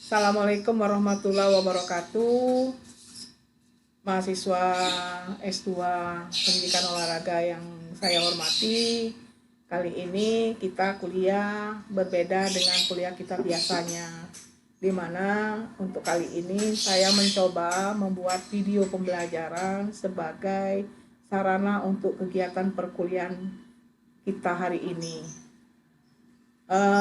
Assalamualaikum warahmatullahi wabarakatuh. Mahasiswa S2 Pendidikan Olahraga yang saya hormati. Kali ini kita kuliah berbeda dengan kuliah kita biasanya, di mana untuk kali ini saya mencoba membuat video pembelajaran sebagai sarana untuk kegiatan perkuliahan kita hari ini.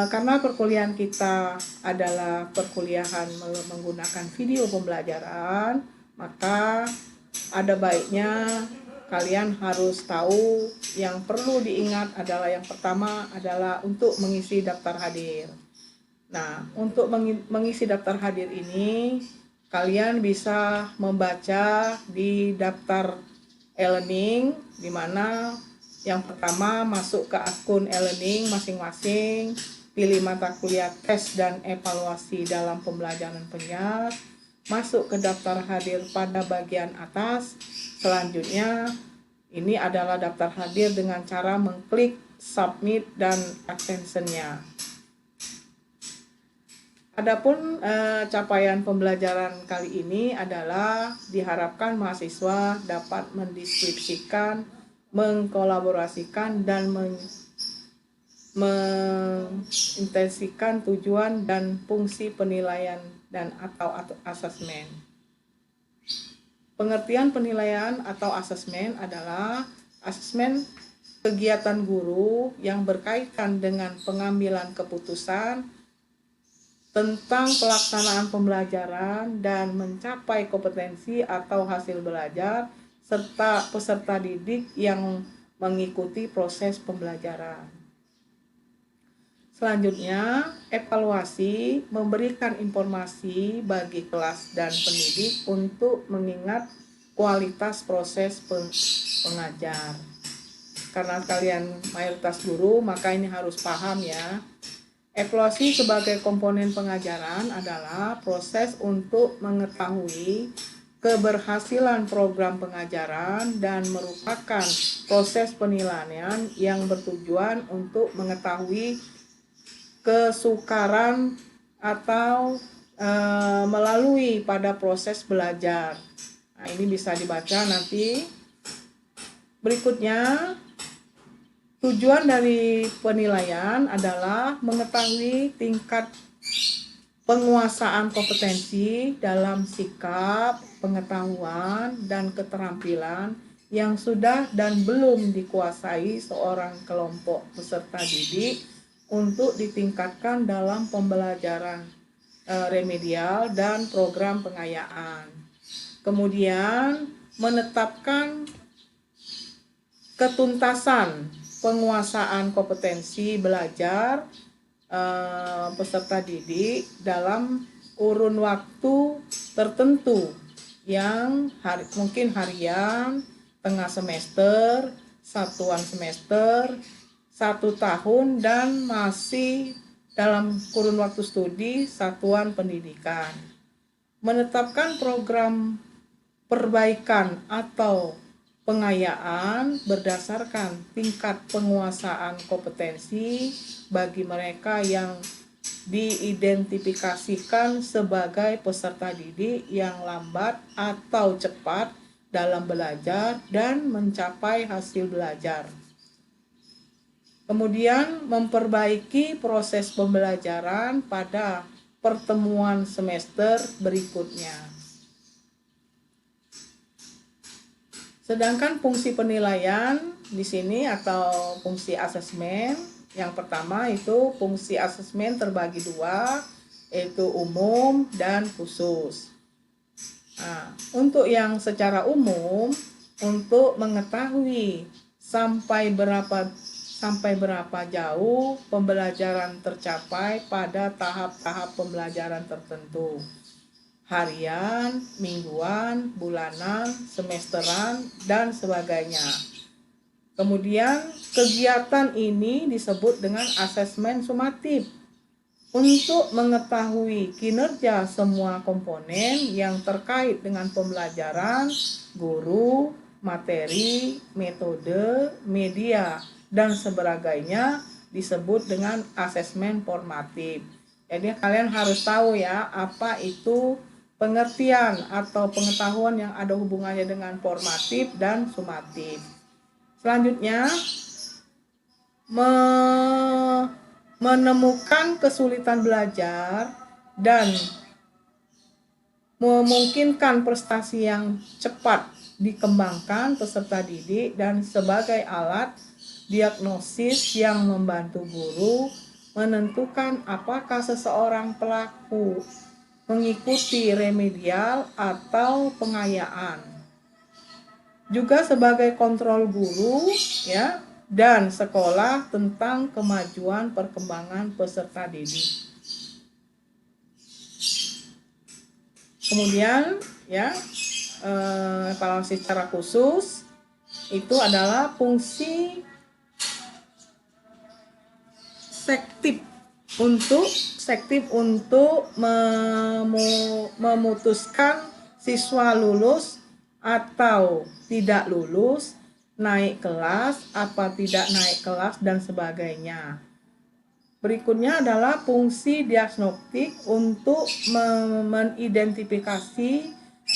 Karena perkuliahan kita adalah perkuliahan menggunakan video pembelajaran, maka ada baiknya kalian harus tahu yang perlu diingat adalah yang pertama adalah untuk mengisi daftar hadir. Nah, untuk mengisi daftar hadir ini, kalian bisa membaca di daftar e-learning, di mana yang pertama masuk ke akun e-learning masing-masing, pilih mata kuliah tes dan evaluasi dalam pembelajaran penyiar, masuk ke daftar hadir pada bagian atas. Selanjutnya, ini adalah daftar hadir dengan cara mengklik submit dan attention-nya. Adapun capaian pembelajaran kali ini adalah diharapkan mahasiswa dapat mendeskripsikan, mengkolaborasikan dan mengintensikan tujuan dan fungsi penilaian dan atau asesmen. Pengertian penilaian atau asesmen adalah asesmen kegiatan guru yang berkaitan dengan pengambilan keputusan tentang pelaksanaan pembelajaran dan mencapai kompetensi atau hasil belajar serta peserta didik yang mengikuti proses pembelajaran. Selanjutnya, evaluasi memberikan informasi bagi kelas dan pendidik untuk mengingat kualitas proses pengajar. Karena kalian mayoritas guru, maka ini harus paham ya. Evaluasi sebagai komponen pengajaran adalah proses untuk mengetahui keberhasilan program pengajaran dan merupakan proses penilaian yang bertujuan untuk mengetahui kesukaran atau melalui pada proses belajar. Nah, ini bisa dibaca nanti. Berikutnya, tujuan dari penilaian adalah mengetahui tingkat penguasaan kompetensi dalam sikap, pengetahuan, dan keterampilan yang sudah dan belum dikuasai seorang kelompok peserta didik untuk ditingkatkan dalam pembelajaran remedial dan program pengayaan. Kemudian menetapkan ketuntasan penguasaan kompetensi belajar peserta didik dalam kurun waktu tertentu yang mungkin harian, tengah semester, satuan semester, 1 tahun, dan masih dalam kurun waktu studi satuan pendidikan. Menetapkan program perbaikan atau pengayaan berdasarkan tingkat penguasaan kompetensi bagi mereka yang diidentifikasikan sebagai peserta didik yang lambat atau cepat dalam belajar dan mencapai hasil belajar. Kemudian memperbaiki proses pembelajaran pada pertemuan semester berikutnya. Sedangkan fungsi penilaian di sini atau fungsi asesmen, yang pertama itu fungsi asesmen terbagi 2, yaitu umum dan khusus. Nah, untuk yang secara umum, untuk mengetahui sampai berapa jauh pembelajaran tercapai pada tahap-tahap pembelajaran tertentu. Harian, mingguan, bulanan, semesteran, dan sebagainya. Kemudian kegiatan ini disebut dengan asesmen sumatif untuk mengetahui kinerja semua komponen yang terkait dengan pembelajaran, guru, materi, metode, media, dan sebagainya disebut dengan asesmen formatif. Jadi kalian harus tahu ya, apa itu pengertian atau pengetahuan yang ada hubungannya dengan formatif dan sumatif. Selanjutnya, menemukan kesulitan belajar dan memungkinkan prestasi yang cepat dikembangkan peserta didik dan sebagai alat diagnosis yang membantu guru menentukan apakah seseorang pelaku mengikuti remedial atau pengayaan. Juga sebagai kontrol guru ya dan sekolah tentang kemajuan perkembangan peserta didik. Kemudian ya evaluasi secara khusus itu adalah fungsi sektif untuk memutuskan siswa lulus atau tidak lulus, naik kelas, apa tidak naik kelas, dan sebagainya. Berikutnya adalah fungsi diagnostik untuk mengidentifikasi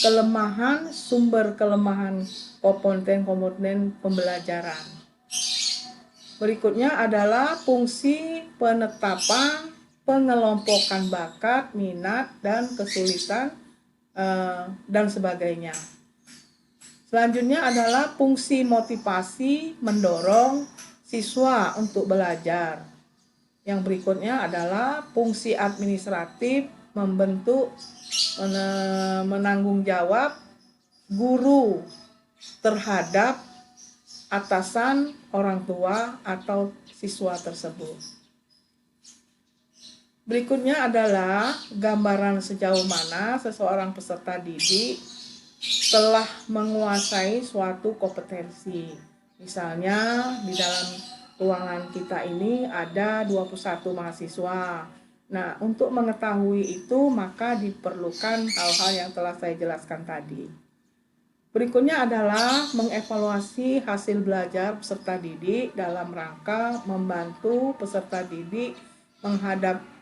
kelemahan, sumber kelemahan komponen pembelajaran. Berikutnya adalah fungsi penetapan, pengelompokan bakat, minat, dan kesulitan, dan sebagainya. Selanjutnya adalah fungsi motivasi, mendorong siswa untuk belajar. Yang berikutnya adalah fungsi administratif, membentuk, menanggung jawab guru terhadap atasan, orang tua, atau siswa tersebut. Berikutnya adalah gambaran sejauh mana seseorang peserta didik telah menguasai suatu kompetensi. Misalnya di dalam ruangan kita ini ada 21 mahasiswa. Nah, untuk mengetahui itu maka diperlukan hal-hal yang telah saya jelaskan tadi. Berikutnya adalah mengevaluasi hasil belajar peserta didik dalam rangka membantu peserta didik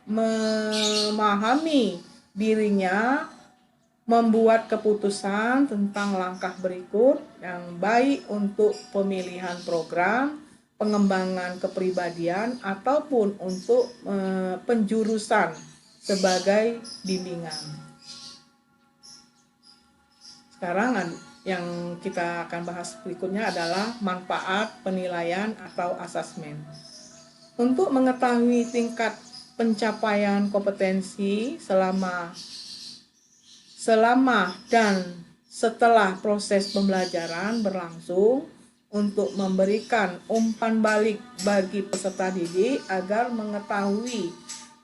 memahami dirinya, membuat keputusan tentang langkah berikut yang baik untuk pemilihan program, pengembangan kepribadian, ataupun untuk penjurusan sebagai bimbingan. Sekarang yang kita akan bahas berikutnya adalah manfaat penilaian atau asesmen. Untuk mengetahui tingkat pencapaian kompetensi selama dan setelah proses pembelajaran berlangsung, untuk memberikan umpan balik bagi peserta didik agar mengetahui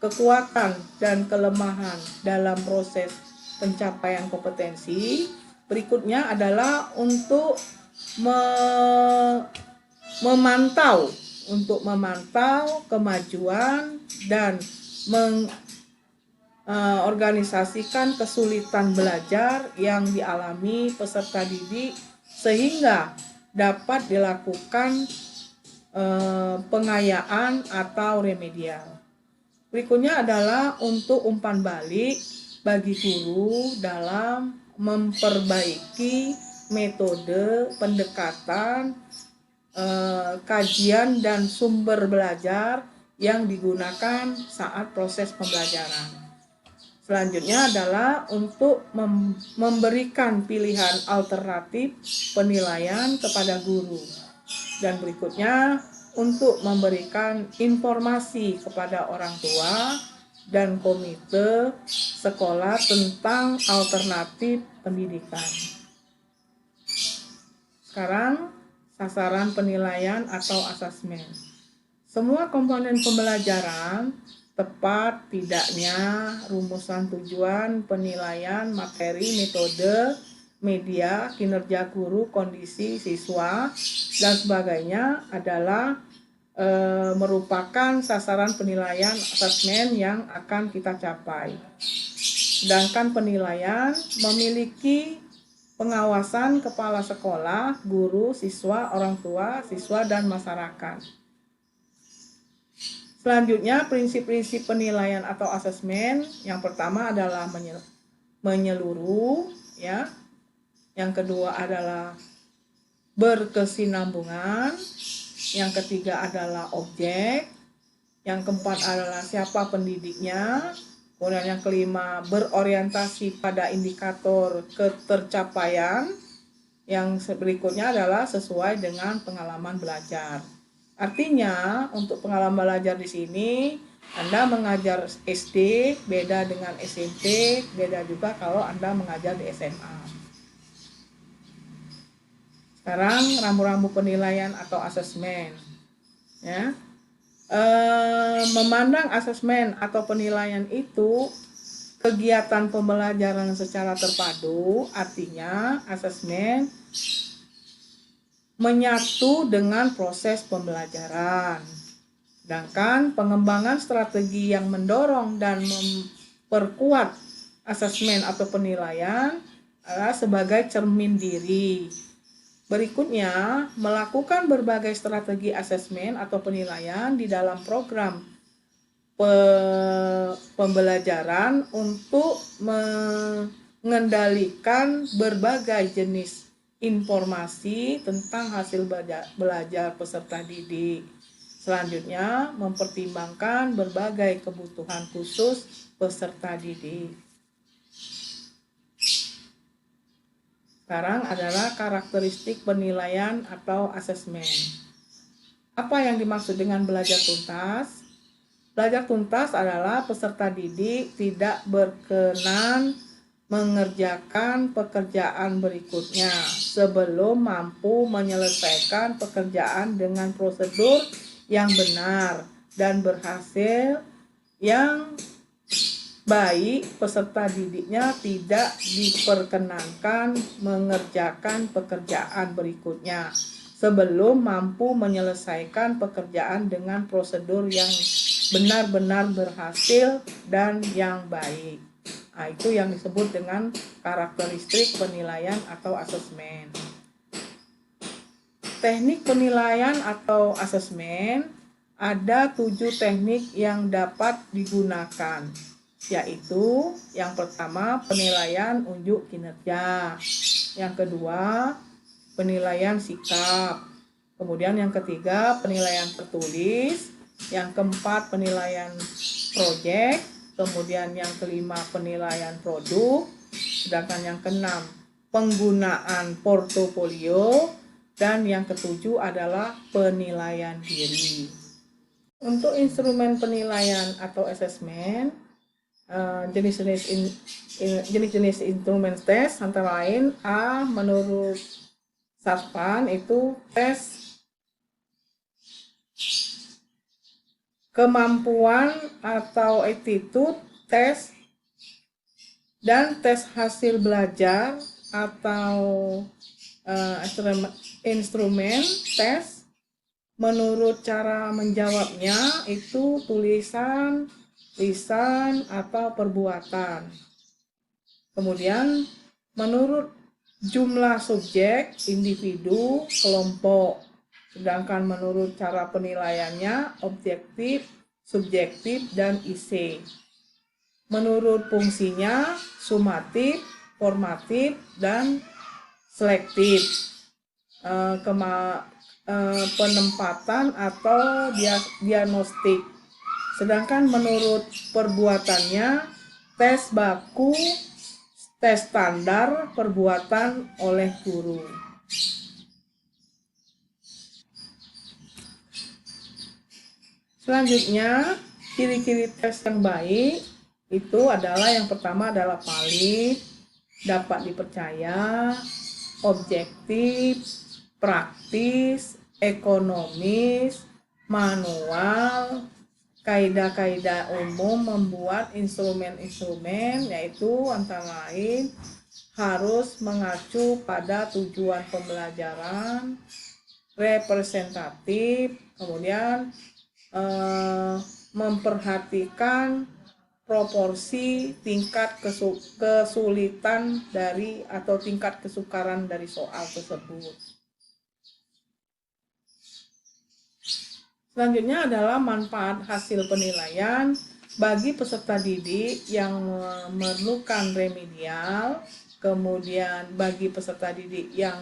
kekuatan dan kelemahan dalam proses pencapaian kompetensi. Berikutnya adalah untuk memantau kemajuan dan mengorganisasikan kesulitan belajar yang dialami peserta didik sehingga dapat dilakukan pengayaan atau remedial. Berikutnya adalah untuk umpan balik bagi guru dalam memperbaiki metode pendekatan, kajian dan sumber belajar yang digunakan saat proses pembelajaran. Selanjutnya adalah untuk memberikan pilihan alternatif penilaian kepada guru. Dan berikutnya untuk memberikan informasi kepada orang tua dan komite sekolah tentang alternatif pendidikan. Sekarang sasaran penilaian atau asesmen. Semua komponen pembelajaran, tepat tidaknya, rumusan tujuan, penilaian, materi, metode, media, kinerja guru, kondisi siswa, dan sebagainya adalah merupakan sasaran penilaian asesmen yang akan kita capai. Sedangkan penilaian memiliki pengawasan kepala sekolah, guru, siswa, orang tua, siswa, dan masyarakat. Selanjutnya, prinsip-prinsip penilaian atau asesmen. Yang pertama adalah menyeluruh, ya. Yang kedua adalah berkesinambungan. Yang ketiga adalah objek. Yang keempat adalah siapa pendidiknya. Kemudian yang kelima, berorientasi pada indikator ketercapaian. Yang berikutnya adalah sesuai dengan pengalaman belajar. Artinya, untuk pengalaman belajar di sini, Anda mengajar SD beda dengan SMP, beda juga kalau Anda mengajar di SMA. Sekarang rambu-rambu penilaian atau asesmen. Ya. Memandang asesmen atau penilaian itu kegiatan pembelajaran secara terpadu, artinya asesmen menyatu dengan proses pembelajaran. Sedangkan pengembangan strategi yang mendorong dan memperkuat asesmen atau penilaian adalah sebagai cermin diri. Berikutnya, melakukan berbagai strategi asesmen atau penilaian di dalam program pembelajaran untuk mengendalikan berbagai jenis informasi tentang hasil belajar peserta didik. Selanjutnya, mempertimbangkan berbagai kebutuhan khusus peserta didik. Sekarang adalah karakteristik penilaian atau asesmen. Apa yang dimaksud dengan belajar tuntas? Belajar tuntas adalah peserta didik tidak berkenan mengerjakan pekerjaan berikutnya sebelum mampu menyelesaikan pekerjaan dengan prosedur yang benar dan berhasil. Yang baik, peserta didiknya tidak diperkenankan mengerjakan pekerjaan berikutnya sebelum mampu menyelesaikan pekerjaan dengan prosedur yang benar-benar berhasil dan yang baik. Nah, itu yang disebut dengan karakteristik penilaian atau asesmen. Teknik penilaian atau asesmen, ada 7 teknik yang dapat digunakan, yaitu yang pertama penilaian unjuk kinerja, yang kedua penilaian sikap, kemudian yang ketiga penilaian tertulis, yang keempat penilaian proyek, kemudian yang kelima penilaian produk, sedangkan yang keenam penggunaan portofolio, dan yang ketujuh adalah penilaian diri. Untuk instrumen penilaian atau asesmen, jenis-jenis instrumen tes antara lain A, menurut Satpan itu tes kemampuan atau attitude tes, dan tes hasil belajar atau instrumen tes menurut cara menjawabnya itu tulisan, lisan, atau perbuatan. Kemudian menurut jumlah subjek, individu, kelompok. Sedangkan menurut cara penilaiannya objektif, subjektif, dan IC. Menurut fungsinya sumatif, formatif, dan selektif. Penempatan atau diagnostik. Sedangkan menurut perbuatannya tes baku, tes standar, perbuatan oleh guru. Selanjutnya, ciri-ciri tes yang baik itu adalah yang pertama adalah valid, dapat dipercaya, objektif, praktis, ekonomis, manual, kaidah-kaidah umum membuat instrumen-instrumen, yaitu antara lain harus mengacu pada tujuan pembelajaran, representatif, kemudian memperhatikan proporsi tingkat kesulitan dari atau tingkat kesukaran dari soal tersebut. Selanjutnya adalah manfaat hasil penilaian bagi peserta didik yang memerlukan remedial, kemudian bagi peserta didik yang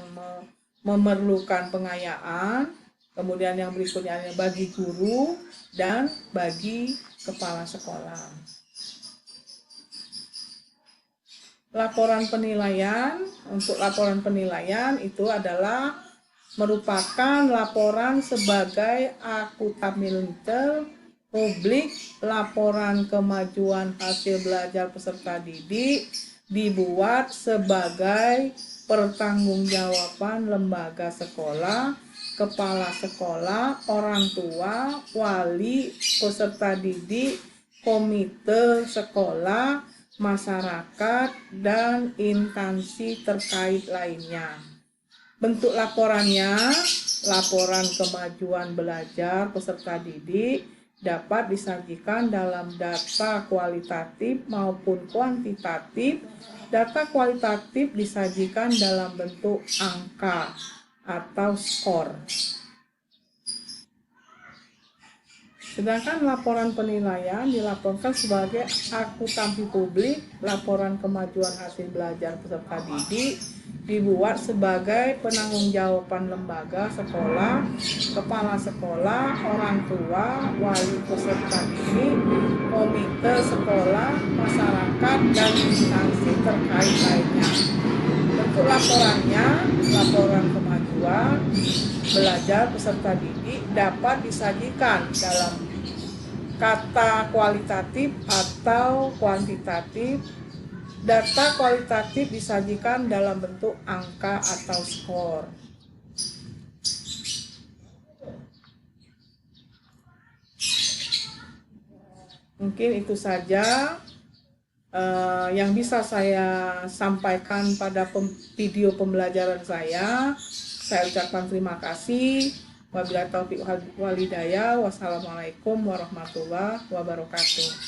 memerlukan pengayaan, kemudian yang berikutnya adalah bagi guru dan bagi kepala sekolah. Laporan penilaian, untuk laporan penilaian itu adalah merupakan laporan sebagai akuntabilitas publik. Laporan kemajuan hasil belajar peserta didik dibuat sebagai pertanggungjawaban lembaga sekolah, kepala sekolah, orang tua, wali, peserta didik, komite sekolah, masyarakat, dan instansi terkait lainnya. Bentuk laporannya, laporan kemajuan belajar peserta didik dapat disajikan dalam data kualitatif maupun kuantitatif. Data kualitatif disajikan dalam bentuk angka atau skor. Sedangkan laporan penilaian dilaporkan sebagai akuntansi publik. Laporan kemajuan hasil belajar peserta didik dibuat sebagai penanggung-jawaban lembaga sekolah, kepala sekolah, orang tua, wali peserta didik, komite sekolah, masyarakat, dan instansi terkait lainnya. Bentuk laporannya, laporan kemajuan belajar peserta didik dapat disajikan dalam kata kualitatif atau kuantitatif. Data kualitatif disajikan dalam bentuk angka atau skor. Mungkin itu saja yang bisa saya sampaikan pada video pembelajaran saya. Saya ucapkan terima kasih. Wabillahi taufiq wal hidayah. Wassalamualaikum warahmatullahi wabarakatuh.